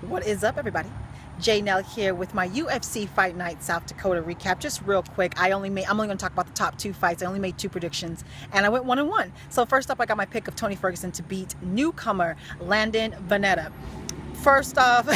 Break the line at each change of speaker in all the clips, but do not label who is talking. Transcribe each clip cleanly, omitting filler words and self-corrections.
What is up, everybody? J Nell here with my UFC Fight Night South Dakota recap. Just real quick, I'm only going to talk about the top two fights. I only made two predictions, and I went 1-1. So first up, I got my pick of Tony Ferguson to beat newcomer Landon Veneta. First off,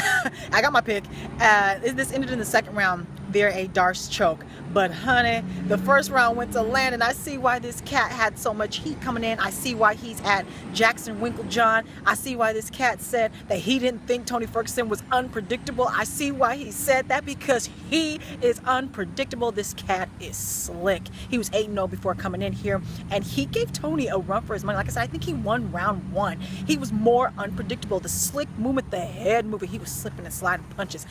I got my pick. This ended in the second round via a Darce choke. But honey, the first round went to Landon. I see why this cat had so much heat coming in. I see why he's at Jackson Winklejohn. I see why this cat said that he didn't think Tony Ferguson was unpredictable. I see why he said that, because he is unpredictable. This cat is slick. He was 8-0 before coming in here, and he gave Tony a run for his money. Like I said, I think he won round one. He was more unpredictable. The slick movement, the head movement, he was slipping and sliding punches,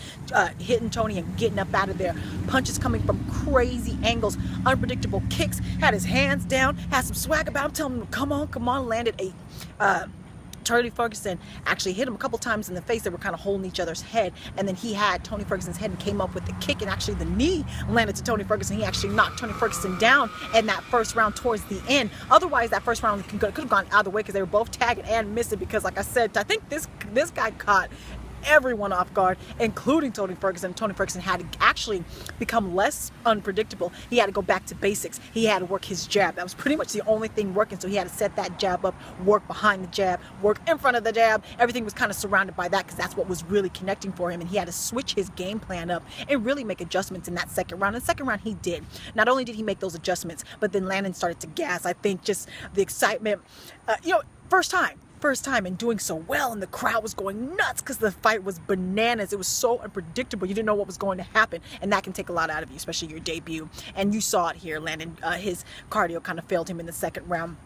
hitting Tony and getting up out of there. Punches coming from crazy angles, unpredictable kicks, had his hands down, had some swag about him, telling him, come on, landed a Tony Ferguson actually hit him a couple times in the face. They were kind of holding each other's head, and then he had Tony Ferguson's head and came up with the kick, and actually the knee landed to Tony Ferguson. He actually knocked Tony Ferguson down in that first round towards the end. Otherwise, that first round could have gone either way, because they were both tagging and missing, because like I said, I think this guy caught everyone off guard, including Tony Ferguson. Tony Ferguson had to actually become less unpredictable. He had to go back to basics. He had to work his jab. That was pretty much the only thing working, so he had to set that jab up, work behind the jab, work in front of the jab. Everything was kind of surrounded by that, because that's what was really connecting for him, and he had to switch his game plan up and really make adjustments in that second round. In the second round, he did. Not only did he make those adjustments, but then Landon started to gas. I think just the excitement, first time and doing so well, and the crowd was going nuts because the fight was bananas. It was so unpredictable. You didn't know what was going to happen, and that can take a lot out of you, especially your debut. And you saw it here. Landon, his cardio kind of failed him in the second round.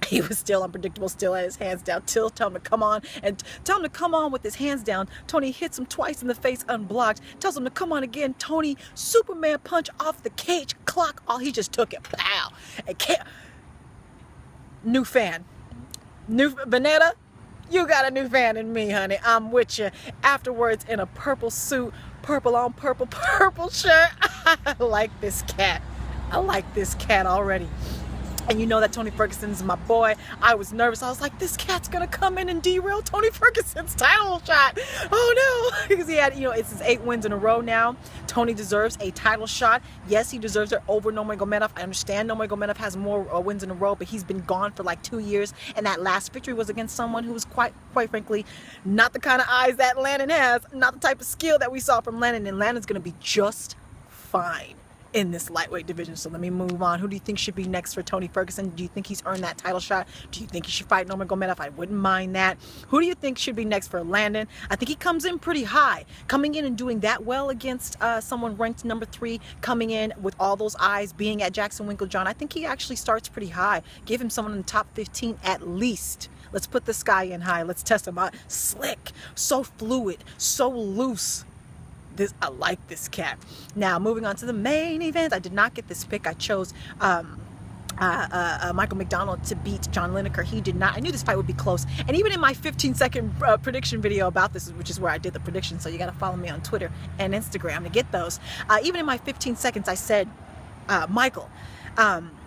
He was still unpredictable, still had his hands down. Till tell him to come on, and tell him to come on with his hands down. Tony hits him twice in the face unblocked, tells him to come on again. Tony, Superman punch off the cage, clock, he just took it, pow. And new fan. New Veneta, you got a new fan in me, honey. I'm with you. Afterwards, in a purple suit, purple on purple, purple shirt. I like this cat. I like this cat already. And you know that Tony Ferguson's my boy. I was nervous. I was like, this cat's gonna come in and derail Tony Ferguson's title shot. Oh no, because he had, it's his 8 wins in a row now. Tony deserves a title shot. Yes, he deserves it over Nurmagomedov. I understand Nurmagomedov has more wins in a row, but he's been gone for like 2 years, and that last victory was against someone who was quite frankly not the kind of eyes that Landon has, not the type of skill that we saw from Landon, and Landon's gonna be just fine in this lightweight division. So let me move on. Who do you think should be next for Tony Ferguson? Do you think he's earned that title shot? Do you think he should fight Nurmagomedov? I wouldn't mind that. Who do you think should be next for Landon? I think he comes in pretty high. Coming in and doing that well against someone ranked number 3, coming in with all those eyes being at Jackson Winklejohn, I think he actually starts pretty high. Give him someone in the top 15 at least. Let's put this guy in high. Let's test him out. Slick, so fluid, so loose. I like this cat. Now, moving on to the main event. I did not get this pick. I chose Michael MacDonald to beat John Lineker. He did not. I knew this fight would be close. And even in my 15-second prediction video about this, which is where I did the prediction, so you got to follow me on Twitter and Instagram to get those. Even in my 15 seconds, I said, Michael,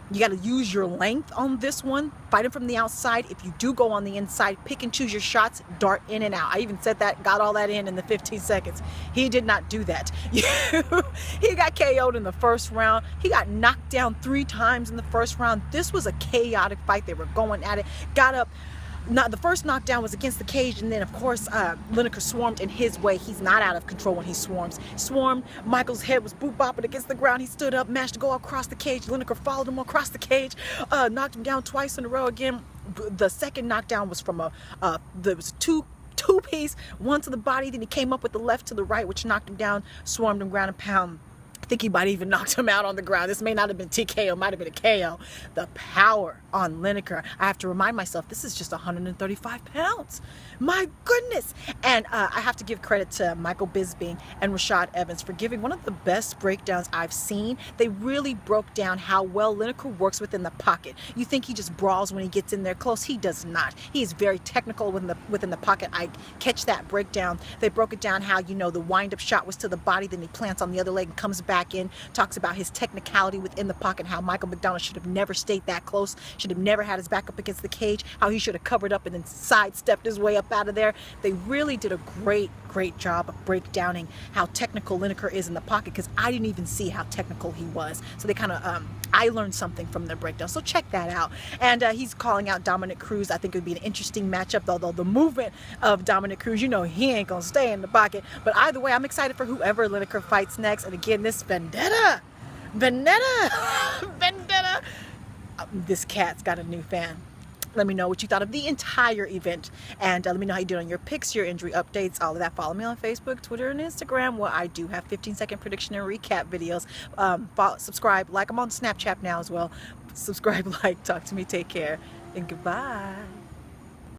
you got to use your length on this one. Fight him from the outside. If you do go on the inside, pick and choose your shots, dart in and out. I even said that, got all that in the 15 seconds. He did not do that. He got KO'd in the first round. He got knocked down 3 times in the first round. This was a chaotic fight. They were going at it. Got up. The first knockdown was against the cage, and then of course Lineker swarmed in his way. He's not out of control when he swarms. Swarmed. Michael's head was boot bopping against the ground. He stood up, managed to go across the cage. Lineker followed him across the cage, knocked him down twice in a row again. The second knockdown was from there was two-piece, one to the body, then he came up with the left to the right, which knocked him down, swarmed him ground and pound. I think he might even knocked him out on the ground. This may not have been TKO, might have been a KO. The power on Lineker. I have to remind myself, this is just 135 pounds. My goodness. And I have to give credit to Michael Bisping and Rashad Evans for giving one of the best breakdowns I've seen. They really broke down how well Lineker works within the pocket. You think he just brawls when he gets in there close. He does not. He is very technical within the pocket. I catch that breakdown. They broke it down how, the wind-up shot was to the body, then he plants on the other leg and comes back in, talks about his technicality within the pocket, how Michael MacDonald should have never stayed that close, should have never had his back up against the cage, how he should have covered up and then sidestepped his way up out of there. They really did a great great job of breakdowning how technical Lineker is in the pocket, because I didn't even see how technical he was. So they kind of, I learned something from their breakdown. So check that out. And he's calling out Dominic Cruz. I think it would be an interesting matchup, although the movement of Dominic Cruz, you know, he ain't going to stay in the pocket. But either way, I'm excited for whoever Lineker fights next. And again, this vendetta. This cat's got a new fan. Let me know what you thought of the entire event, and let me know how you did on your picks, your injury updates, all of that. Follow me on Facebook, Twitter, and Instagram, where I do have 15-second prediction and recap videos. Subscribe, like. I'm on Snapchat now as well. Subscribe, like, talk to me, take care, and goodbye.